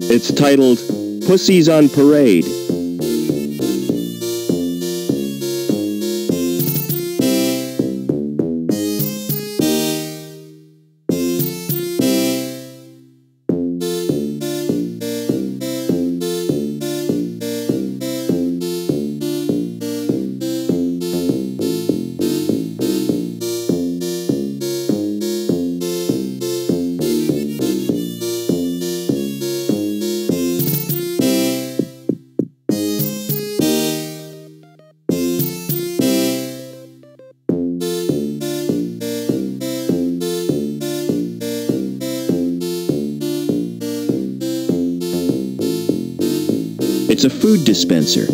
It's titled Pussies on Parade. It's a food dispenser.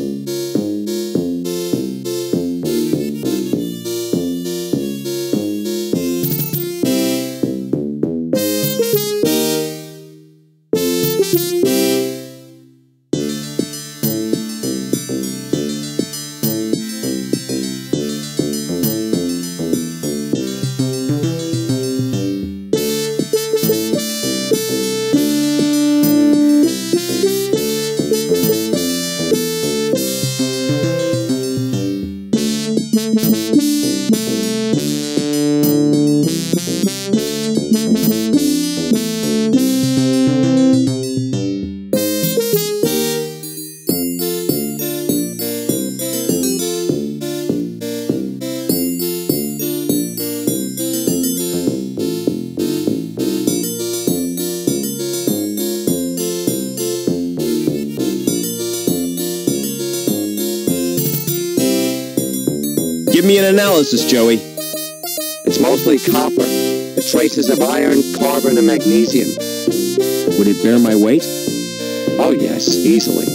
Give me an analysis, Joey. It's mostly copper, with traces of iron, carbon, and magnesium. Would it bear my weight? Oh yes, easily.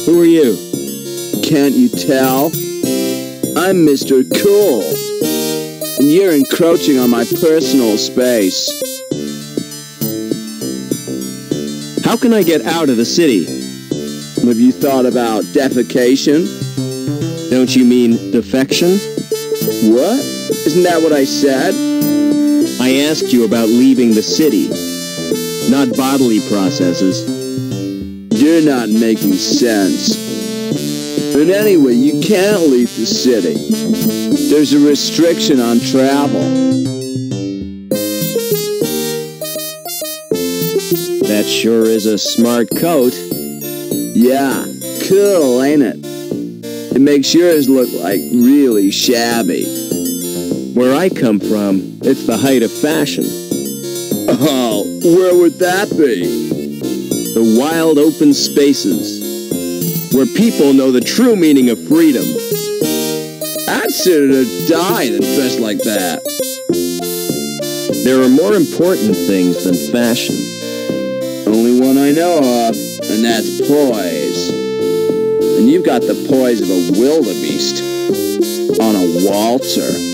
Who are you? Can't you tell? I'm Mr. Cool, and you're encroaching on my personal space. How can I get out of the city? Have you thought about defecation? Don't you mean defection? What? Isn't that what I said? I asked you about leaving the city, not bodily processes. You're not making sense. And anyway, you can't leave the city. There's a restriction on travel. That sure is a smart coat. Yeah, cool, ain't it? It makes yours look like really shabby. Where I come from, it's the height of fashion. Oh, where would that be? The wild open spaces, where people know the true meaning of freedom. I'd sooner die than dress like that. There are more important things than fashion. Only one I know of, and that's poise. And you've got the poise of a wildebeest on a waltzer.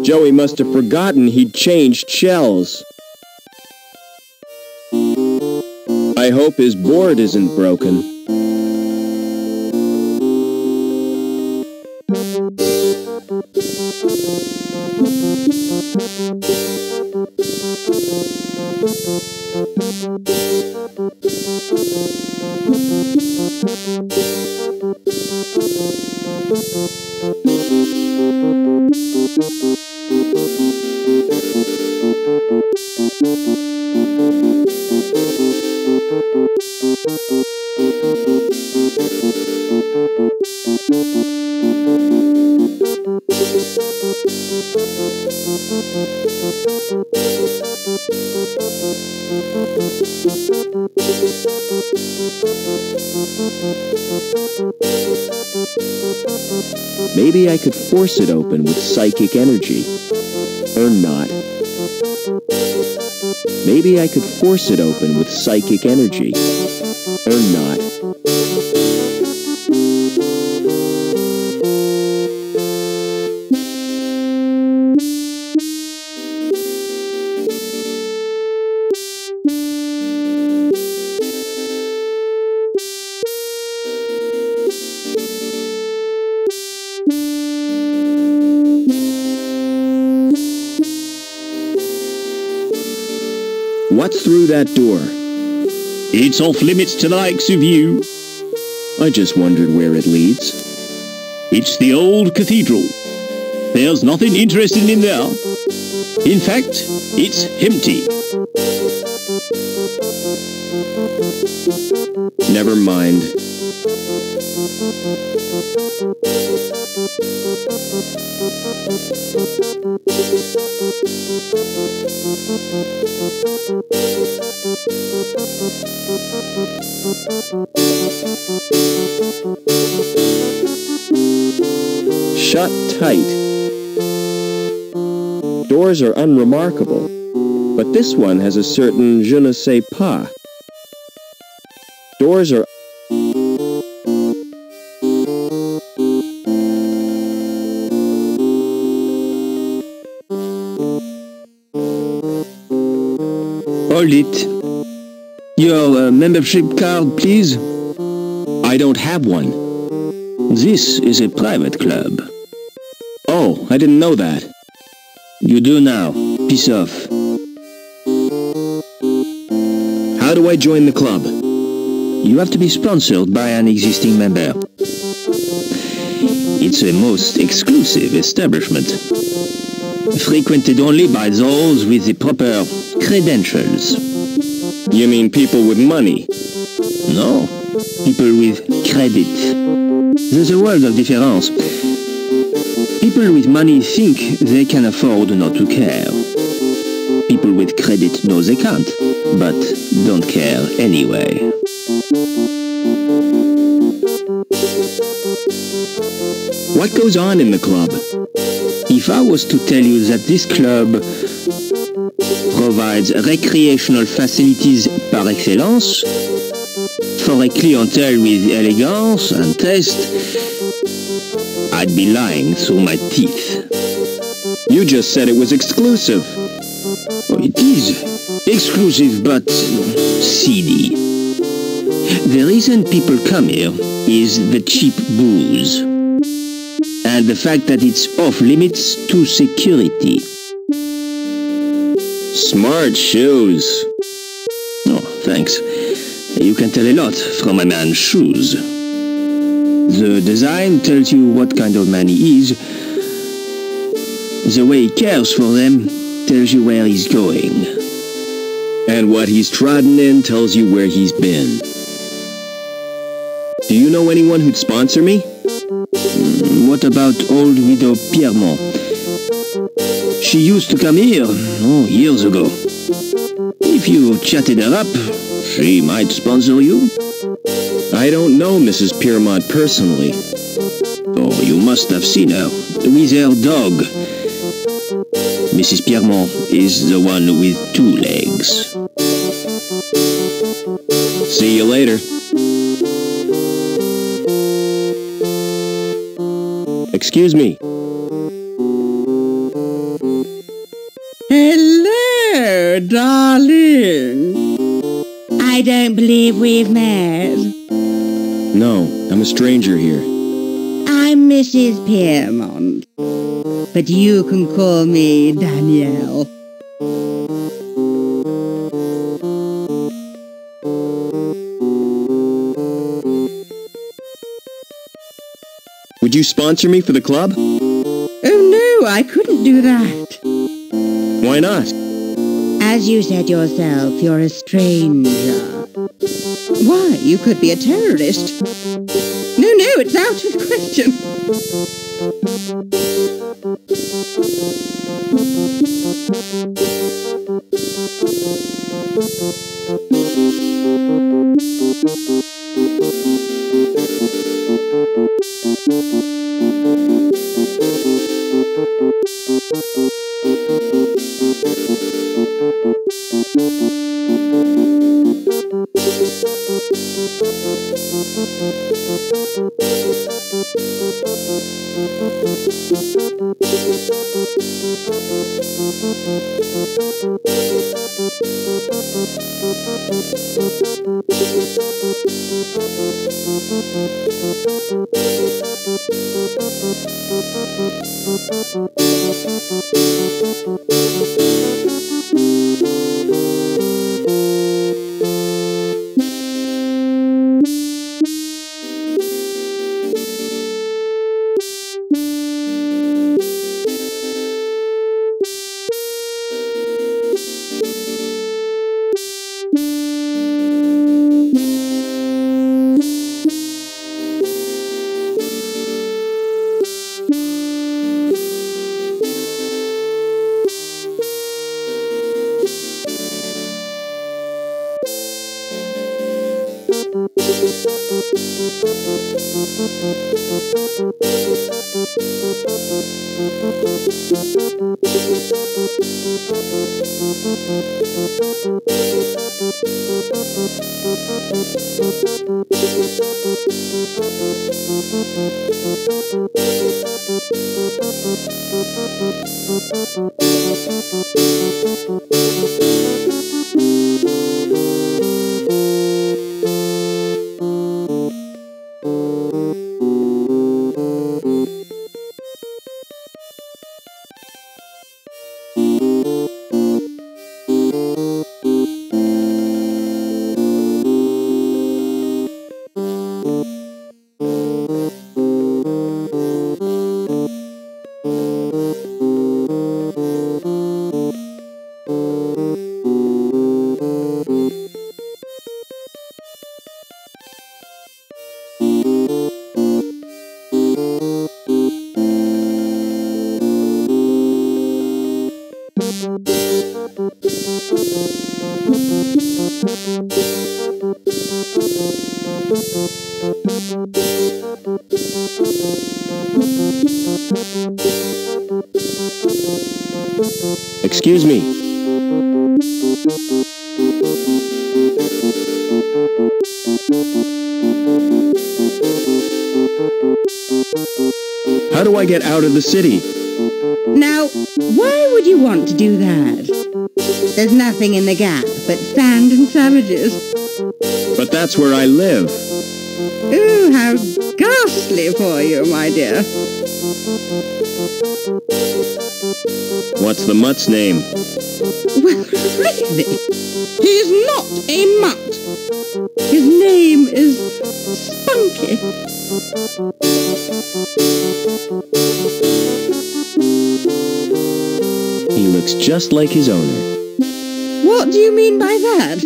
Joey must have forgotten he'd changed shells. I hope his board isn't broken. Maybe I could force it open with psychic energy. Or not. Maybe I could force it open with psychic energy. Or not. What's through that door? It's off limits to the likes of you. I just wondered where it leads. It's the old cathedral. There's nothing interesting in there. In fact, it's empty. Never mind. Shut tight. Doors are unremarkable, but this one has a certain je ne sais pas. Doors are Hold it. Your membership card, please. I don't have one. This is a private club. Oh, I didn't know that. You do now. Piss off. How do I join the club? You have to be sponsored by an existing member. It's a most exclusive establishment. Frequented only by those with the proper credentials. You mean people with money? No, people with credit. There's a world of difference. People with money think they can afford not to care. People with credit know they can't, but don't care anyway. What goes on in the club? If I was to tell you that this club provides recreational facilities par excellence for a clientele with elegance and taste, I'd be lying through my teeth. You just said it was exclusive. Oh, it is exclusive but seedy. The reason people come here is the cheap booze and the fact that it's off limits to security. Smart shoes. Oh, thanks. You can tell a lot from a man's shoes. The design tells you what kind of man he is. The way he cares for them tells you where he's going. And what he's trodden in tells you where he's been. Do you know anyone who'd sponsor me? What about old widow Piermont? She used to come here, years ago. If you chatted her up, she might sponsor you. I don't know Mrs. Piermont personally. Oh, you must have seen her, with her dog. Mrs. Piermont is the one with 2 legs. See you later. Excuse me. Oh, darling. I don't believe we've met. No, I'm a stranger here. I'm Mrs. Piermont, but you can call me Danielle. Would you sponsor me for the club? Oh no, I couldn't do that. Why not? As you said yourself, you're a stranger. Why, you could be a terrorist. No, it's out of the question. Excuse me. How do I get out of the city? Now, why would you want to do that? There's nothing in the gap but sand and savages. But that's where I live. Ooh, how ghastly for you, my dear. What's the mutt's name? Well, really? He's not a mutt. His name is Spunky. He looks just like his owner. What do you mean by that?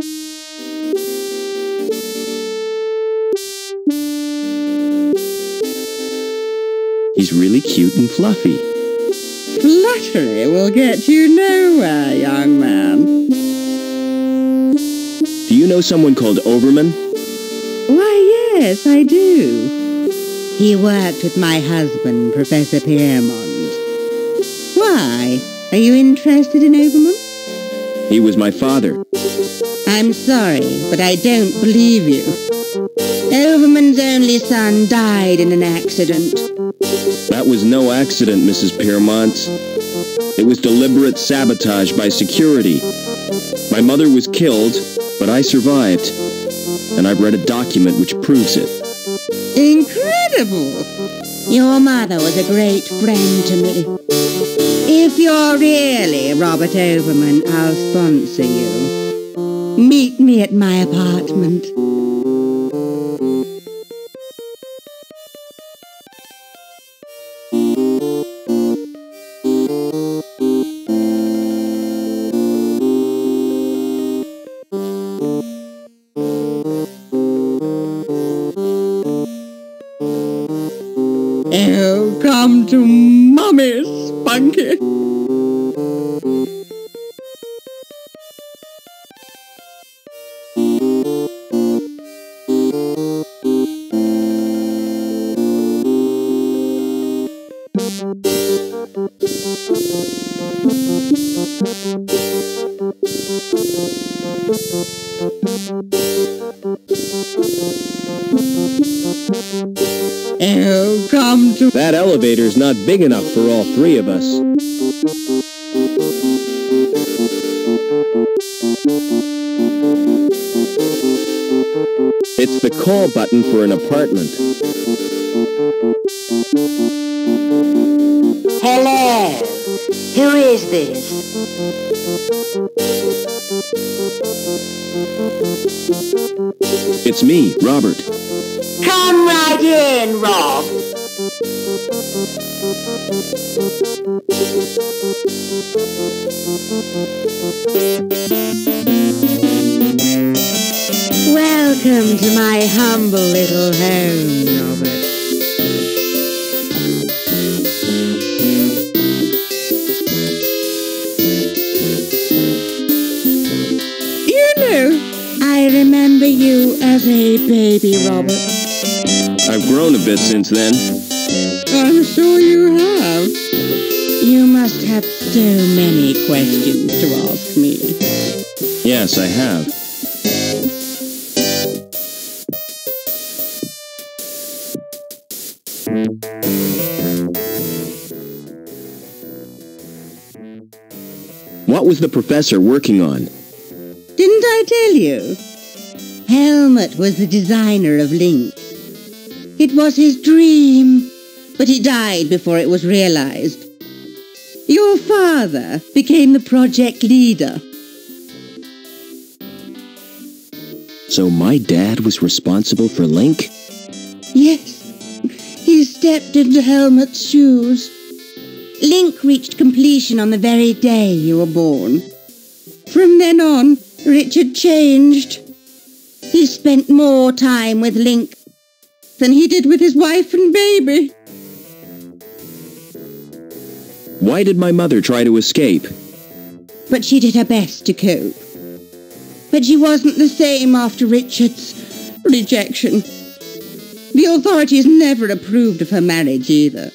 He's really cute and fluffy. Flattery will get you nowhere, young man. Do you know someone called Overman? Why, yes, I do. He worked with my husband, Professor Piermont. Why? Are you interested in Overman? He was my father. I'm sorry, but I don't believe you. Overman's only son died in an accident. That was no accident, Mrs. Piermont. It was deliberate sabotage by security. My mother was killed, but I survived. And I've read a document which proves it. Incredible! Your mother was a great friend to me. If you're really Robert Overman, I'll sponsor you. Meet me at my apartment. Oh, come to Mummy, Spunky. Oh, come to... That elevator's not big enough for all three of us. It's the call button for an apartment. Hello. Who is this? It's me, Robert. Come right in, Rob. Welcome to my humble little home, Robert. You know, I remember you as a baby, Robert. I've grown a bit since then. I'm sure you have. You must have so many questions to ask me. Yes, I have. What was the professor working on? Didn't I tell you? Helmut was the designer of Link. It was his dream, but he died before it was realized. Your father became the project leader. So my dad was responsible for Link? Yes, he stepped into Helmut's shoes. Link reached completion on the very day you were born. From then on, Richard changed. He spent more time with Link than he did with his wife and baby. Why did my mother try to escape? But she did her best to cope. But she wasn't the same after Richard's rejection. The authorities never approved of her marriage either.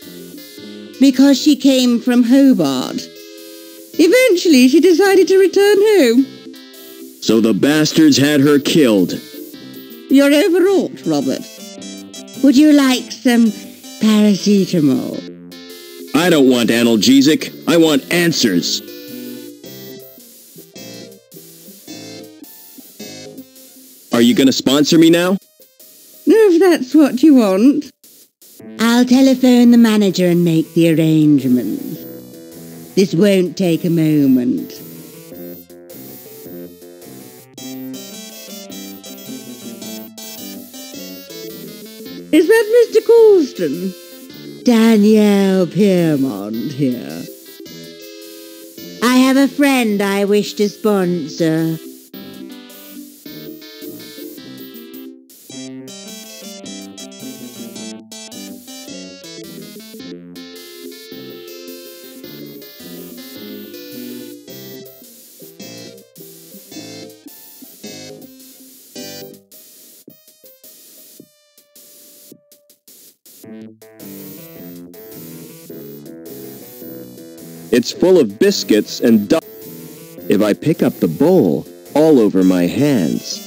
Because she came from Hobart. Eventually, she decided to return home. So the bastards had her killed. You're overwrought, Robert. Would you like some paracetamol? I don't want analgesic. I want answers. Are you going to sponsor me now? If that's what you want. I'll telephone the manager and make the arrangements. This won't take a moment. Is that Mr. Colston? Danielle Piermont here. I have a friend I wish to sponsor. It's full of biscuits and if I pick up the bowl, all over my hands.